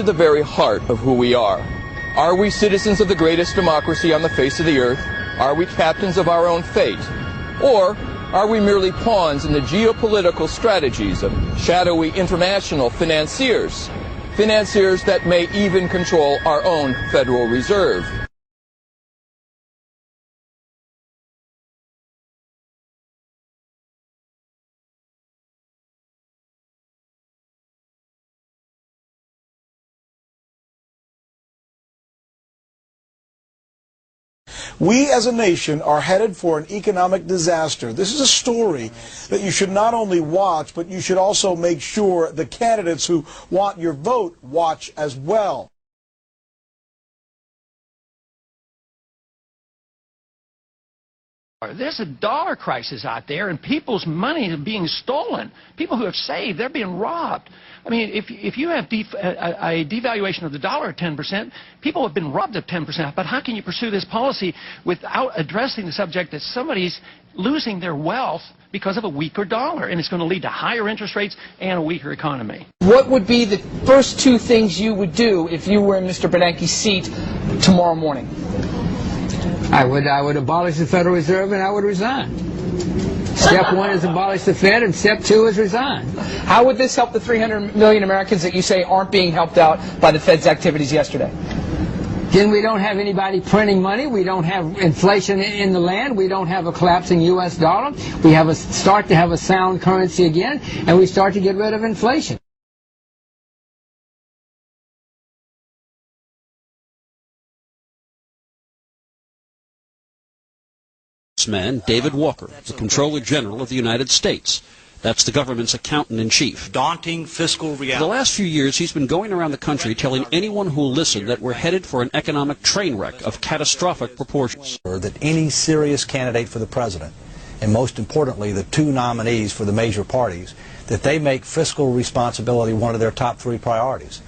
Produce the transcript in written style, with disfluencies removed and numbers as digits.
to the very heart of who we are. Are we citizens of the greatest democracy on the face of the earth? Are we captains of our own fate? Or are we merely pawns in the geopolitical strategies of shadowy international financiers? Financiers that may even control our own Federal Reserve. We as a nation are headed for an economic disaster. This is a story that you should not only watch, but you should also make sure the candidates who want your vote watch as well. There's a dollar crisis out there, and people's money is being stolen. People who have saved, they're being robbed. I mean, if you have a devaluation of the dollar at 10%, people have been robbed of 10%. But how can you pursue this policy without addressing the subject that somebody's losing their wealth because of a weaker dollar, and it's going to lead to higher interest rates and a weaker economy? What would be the first two things you would do if you were in Mr. Bernanke's seat tomorrow morning? I would abolish the Federal Reserve and I would resign. Step one is abolish the Fed, and step two is resign. How would this help the 300 million Americans that you say aren't being helped out by the Fed's activities yesterday? Then we don't have anybody printing money. We don't have inflation in the land. We don't have a collapsing U.S. dollar. We start to have a sound currency again, and we start to get rid of inflation. Man, David Walker, the Comptroller General of the United States. That's the government's accountant-in-chief. Daunting fiscal reality. For the last few years, he's been going around the country telling anyone who will listen that we're headed for an economic train wreck of catastrophic proportions. That any serious candidate for the president, and most importantly, the two nominees for the major parties, that they make fiscal responsibility one of their top three priorities.